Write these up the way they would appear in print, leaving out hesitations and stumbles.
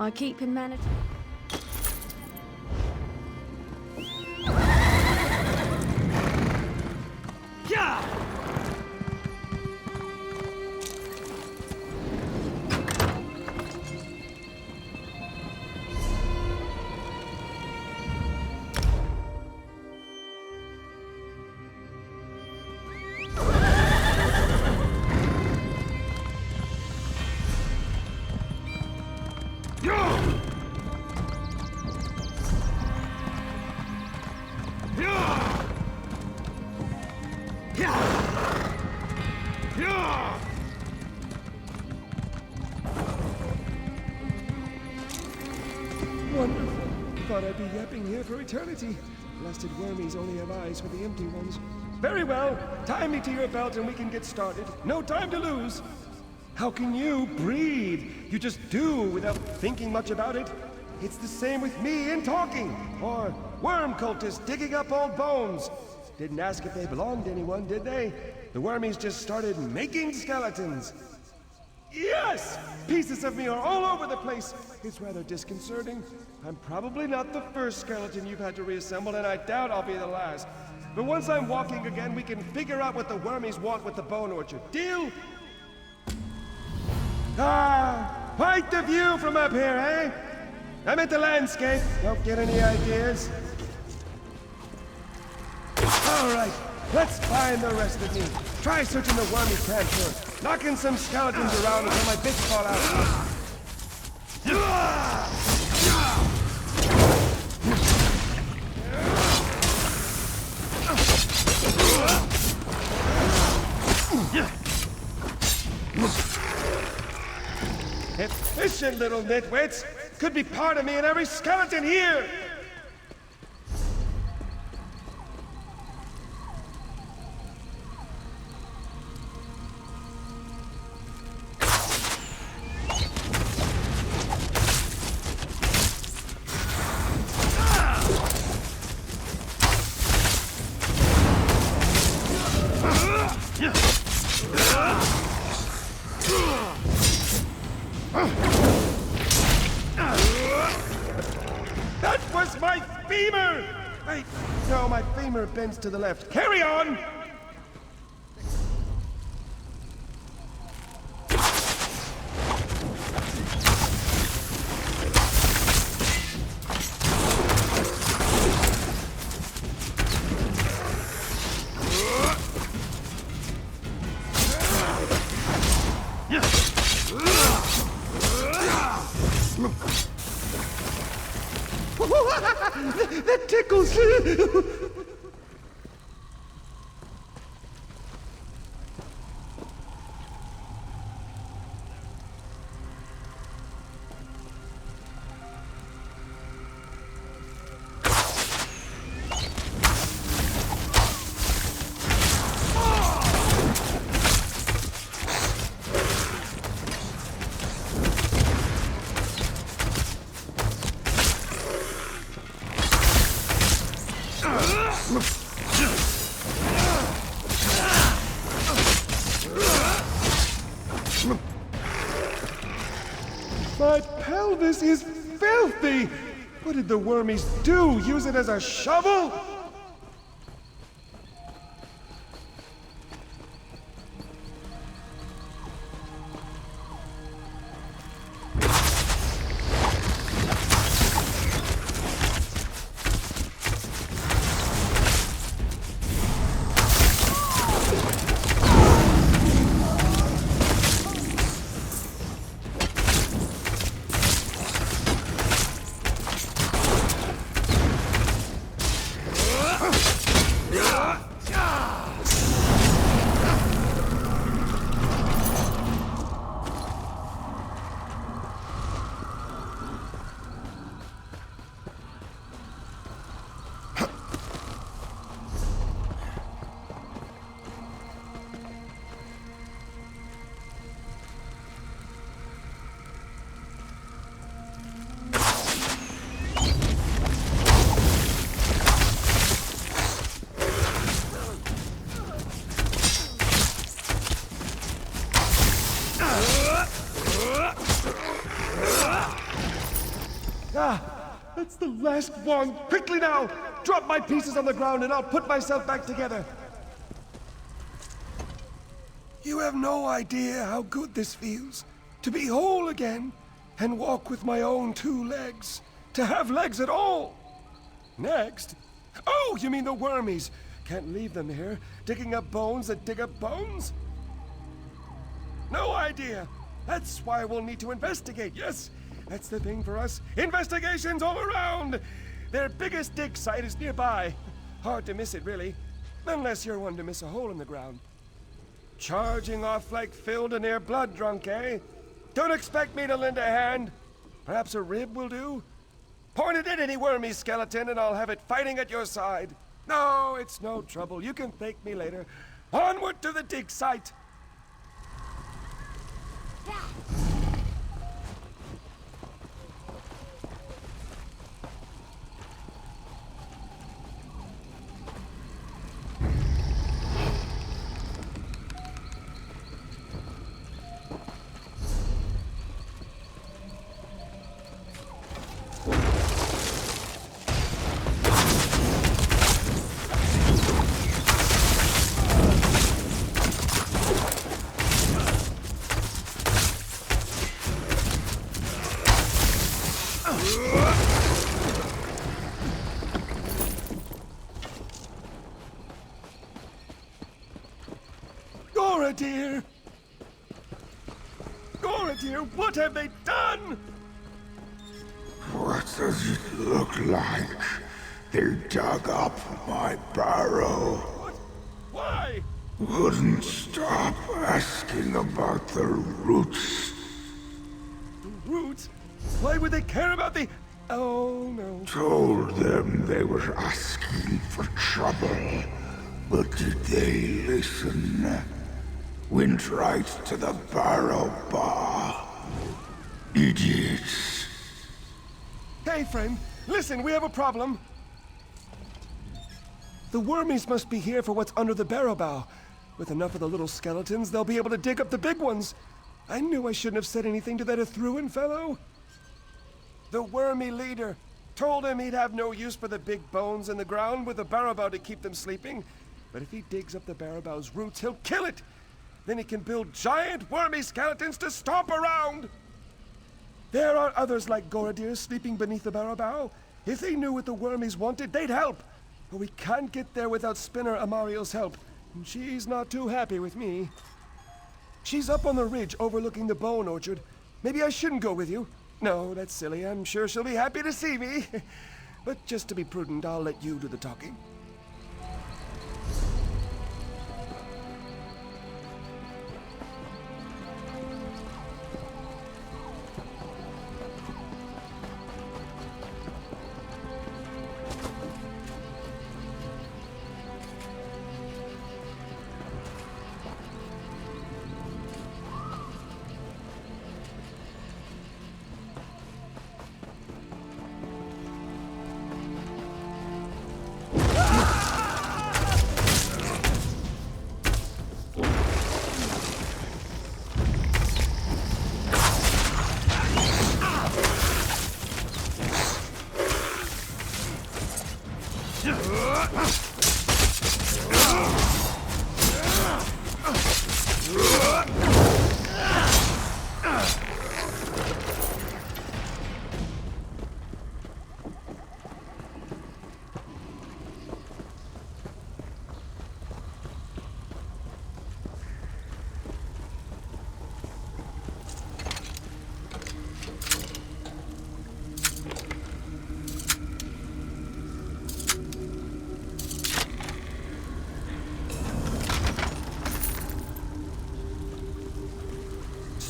I keep him managed. Wonderful. Thought I'd be yapping here for eternity. Blasted wormies only have eyes for the empty ones. Very well. Tie me to your belt and we can get started. No time to lose. How can you breathe? You just do without thinking much about it. It's the same with me in talking. Or worm cultists digging up old bones. Didn't ask if they belonged to anyone, did they? The wormies just started making skeletons. Yes! Pieces of me are all over the place. It's rather disconcerting. I'm probably not the first skeleton you've had to reassemble, and I doubt I'll be the last. But once I'm walking again, we can figure out what the wormies want with the bone orchard. Deal? Ah, quite the view from up here, eh? I meant the landscape. Don't get any ideas. All right, let's find the rest of me. Try searching the wormy camp first. Knocking some skeletons around until my bits fall out. Efficient little nitwits! Could be part of me in every skeleton here! That was my femur! Wait, no, my femur bends to the left. Carry on! That tickles! My pelvis is filthy! What did the wormies do? Use it as a shovel? Ah, that's the last one. Quickly now! Drop my pieces on the ground and I'll put myself back together. You have no idea how good this feels. To be whole again and walk with my own 2 legs. To have legs at all. Next? Oh, you mean the wormies. Can't leave them here, digging up bones that dig up bones? No idea. That's why we'll need to investigate, yes? That's the thing for us. Investigations all around! Their biggest dig site is nearby. Hard to miss it, really. Unless you're one to miss a hole in the ground. Charging off like filled and near blood drunk, eh? Don't expect me to lend a hand. Perhaps a rib will do? Point it at any wormy skeleton and I'll have it fighting at your side. No, it's no trouble. You can thank me later. Onward to the dig site! Goradir! Goradir, what have they done? What does it look like? They dug up my barrow. What? Why? Wouldn't stop asking about the roots. The roots? Why would they care about the... Oh, no. Told them they were asking for trouble. But did they listen? Went right to the barrow bar. Idiots. Hey, friend. Listen, we have a problem. The wormies must be here for what's under the barrow bow. With enough of the little skeletons, they'll be able to dig up the big ones. I knew I shouldn't have said anything to that Ithruin fellow. The wormy leader told him he'd have no use for the big bones in the ground with the barrow bow to keep them sleeping. But if he digs up the barrow bow's roots, he'll kill it. Then he can build giant wormy skeletons to stomp around. There are others like Goradir sleeping beneath the barrow bow. If they knew what the wormies wanted, they'd help. But we can't get there without Spinner Amario's help. And she's not too happy with me. She's up on the ridge overlooking the bone orchard. Maybe I shouldn't go with you. No, that's silly. I'm sure she'll be happy to see me. But just to be prudent, I'll let you do the talking.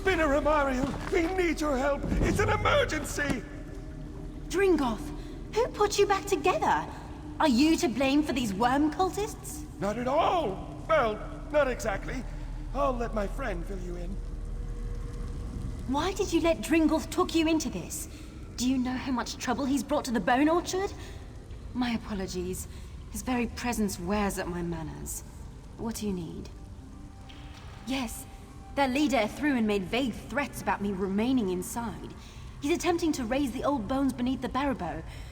Spinner Amariel, we need your help. It's an emergency. Dringoth, who put you back together? Are you to blame for these worm cultists? Not at all. Well, not exactly. I'll let my friend fill you in. Why did you let Dringoth talk you into this? Do you know how much trouble he's brought to the Bone Orchard? My apologies. His very presence wears at my manners. What do you need? Yes, their leader threw and made vague threats about me remaining inside. He's attempting to raise the old bones beneath the Barrow,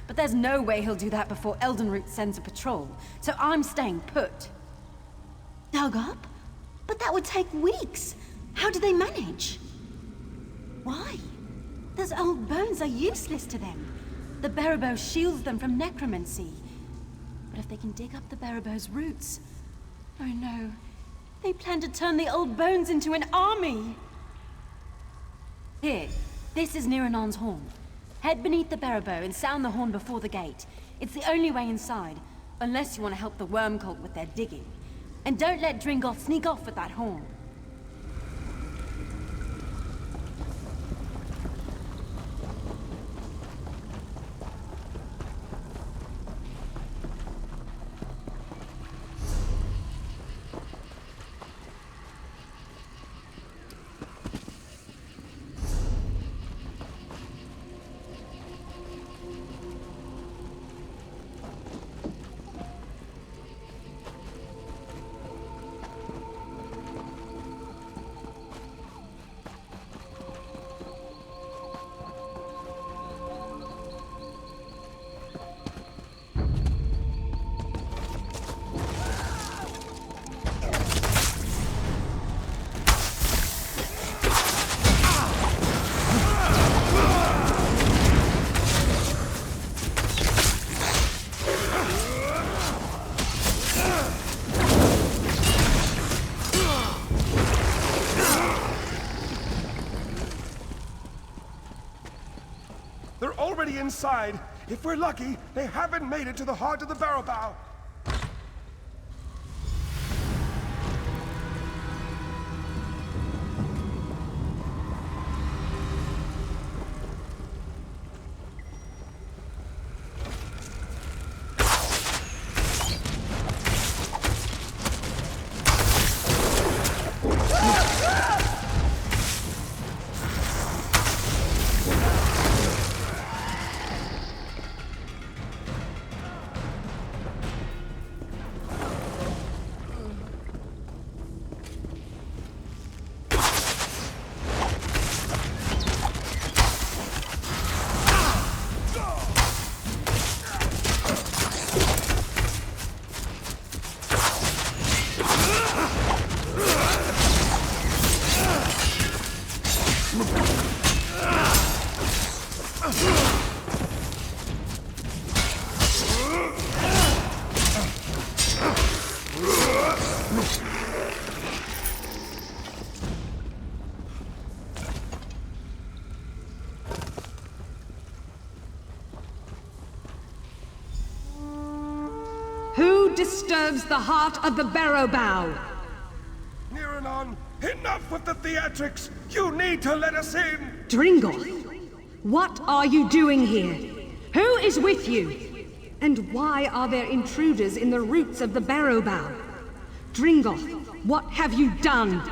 but there's no way he'll do that before Eldenroot sends a patrol, so I'm staying put. Dug up? But that would take weeks. How do they manage? Why? Those old bones are useless to them. The Barrow shields them from necromancy. But if they can dig up the Barrow's roots... Oh no. They plan to turn the old bones into an army! Here, this is Niranon's horn. Head beneath the Barrow and sound the horn before the gate. It's the only way inside, unless you want to help the worm cult with their digging. And don't let Dringoth sneak off with that horn. They're already inside. If we're lucky, they haven't made it to the heart of the Barrow Bow. Who disturbs the heart of the Barrow Bow? Niranon, enough with the theatrics! You need to let us in! Dringoth, what are you doing here? Who is with you? And why are there intruders in the roots of the Barrow Bow? Dringoth, what have you done?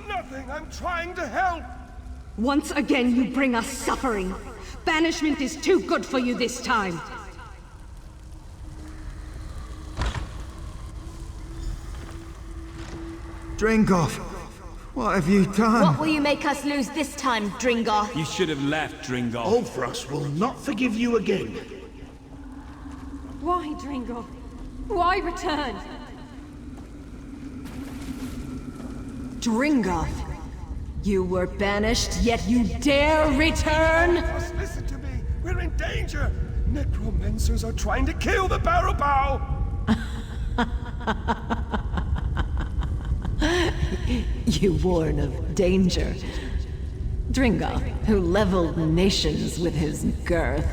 Nothing, I'm trying to help! Once again you bring us suffering. Banishment is too good for you this time. Dringoth, what have you done? What will you make us lose this time, Dringoth? You should have left, Dringoth. Ulfrost will not forgive you again. Why, Dringoth? Why return? Dringoth, you were banished, yet you dare return? Just listen to me, we're in danger! Necromancers are trying to kill the Barrow Bow! You warn of danger. Dringoth, who leveled nations with his girth.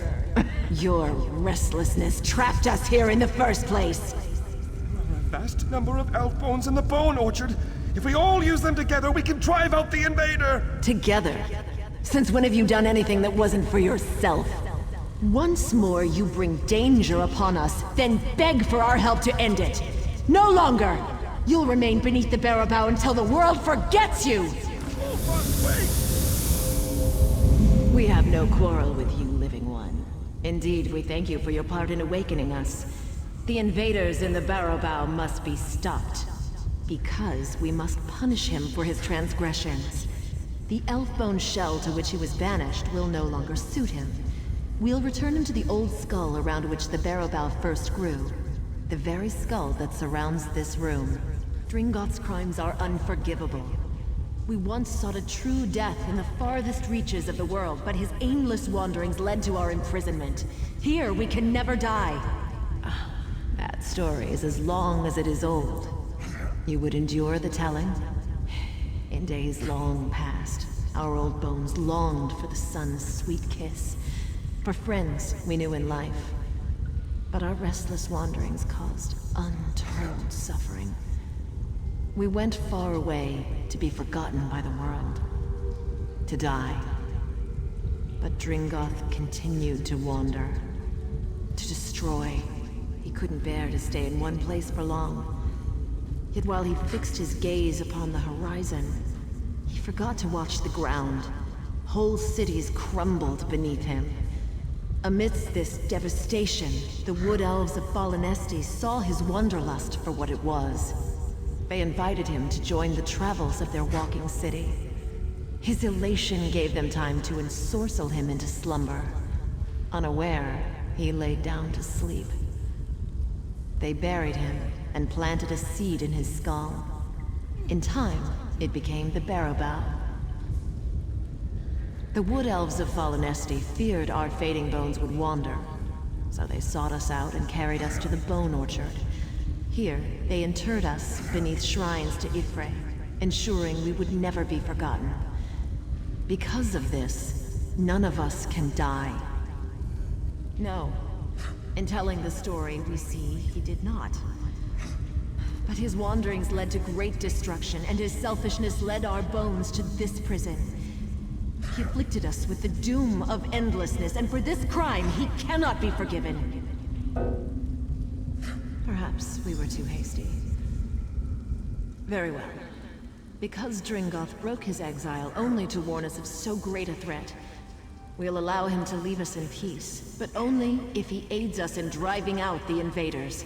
Your restlessness trapped us here in the first place. There are a vast number of elf bones in the Bone Orchard. If we all use them together, we can drive out the invader! Together? Since when have you done anything that wasn't for yourself? Once more you bring danger upon us, then beg for our help to end it. No longer! You'll remain beneath the Barrow Bow until the world forgets you! We have no quarrel with you, Living One. Indeed, we thank you for your part in awakening us. The invaders in the Barrow Bow must be stopped. Because we must punish him for his transgressions. The Elfbone shell to which he was banished will no longer suit him. We'll return him to the old skull around which the Barrow Bow first grew. The very skull that surrounds this room. Dringoth's crimes are unforgivable. We once sought a true death in the farthest reaches of the world, but his aimless wanderings led to our imprisonment. Here, we can never die. That story is as long as it is old. You would endure the telling? In days long past, our old bones longed for the sun's sweet kiss, for friends we knew in life. But our restless wanderings caused untold suffering. We went far away to be forgotten by the world, to die. But Dringoth continued to wander, to destroy. He couldn't bear to stay in one place for long. Yet while he fixed his gaze upon the horizon, he forgot to watch the ground. Whole cities crumbled beneath him. Amidst this devastation, the Wood Elves of Fallenesti saw his wanderlust for what it was. They invited him to join the travels of their walking city. His elation gave them time to ensorcel him into slumber. Unaware, he laid down to sleep. They buried him and planted a seed in his skull. In time, it became the Barrow Bow. The Wood Elves of Fallenesti feared our fading bones would wander, so they sought us out and carried us to the Bone Orchard. Here, they interred us beneath shrines to Y'ffre, ensuring we would never be forgotten. Because of this, none of us can die. No. In telling the story, we see he did not. But his wanderings led to great destruction, and his selfishness led our bones to this prison. He afflicted us with the doom of endlessness, and for this crime, he cannot be forgiven. Perhaps we were too hasty. Very well. Because Dringoth broke his exile only to warn us of so great a threat, we'll allow him to leave us in peace, but only if he aids us in driving out the invaders.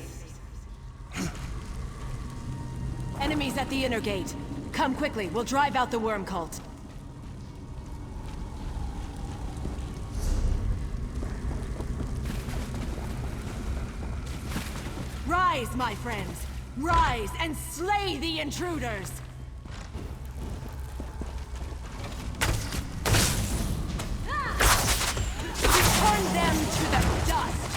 Enemies at the inner gate. Come quickly, we'll drive out the worm cult. Rise, my friends! Rise and slay the intruders! Turn them to the dust!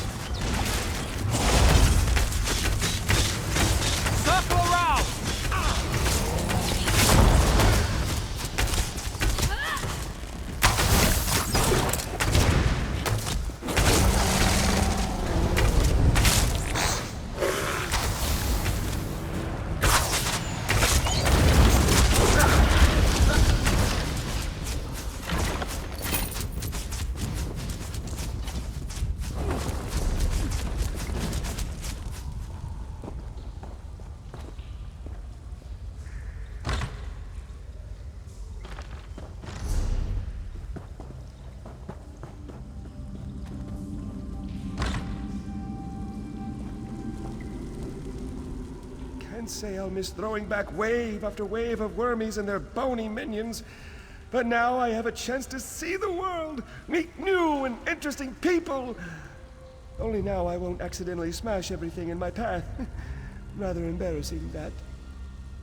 Circle around! can't say I'll miss throwing back wave after wave of wormies and their bony minions. But now I have a chance to see the world, meet new and interesting people. Only now I won't accidentally smash everything in my path. Rather embarrassing, that.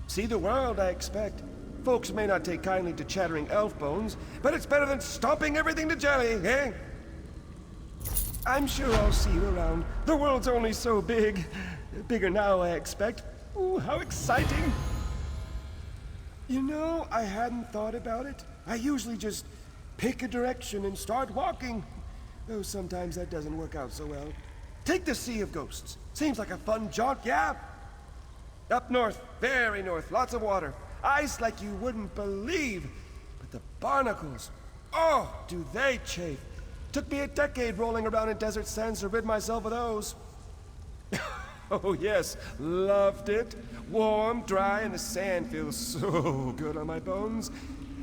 See the world, I expect. Folks may not take kindly to chattering elf bones, but it's better than stomping everything to jelly, eh? I'm sure I'll see you around. The world's only so big. Bigger now, I expect. Ooh, how exciting! You know, I hadn't thought about it. I usually just pick a direction and start walking. Though sometimes that doesn't work out so well. Take the Sea of Ghosts. Seems like a fun jaunt, yeah? Up north, very north, lots of water. Ice like you wouldn't believe. But the barnacles, oh, do they chafe. Took me a decade rolling around in desert sands to rid myself of those. Oh yes, loved it. Warm, dry, and the sand feels so good on my bones.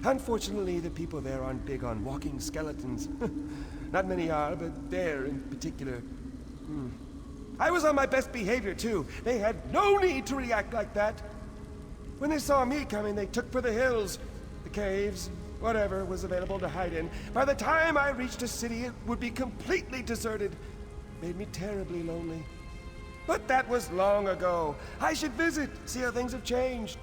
Unfortunately, the people there aren't big on walking skeletons. Not many are, but there in particular. I was on my best behavior too. They had no need to react like that. When they saw me coming, they took for the hills, the caves, whatever was available to hide in. By the time I reached a city, it would be completely deserted. Made me terribly lonely. But that was long ago. I should visit, see how things have changed.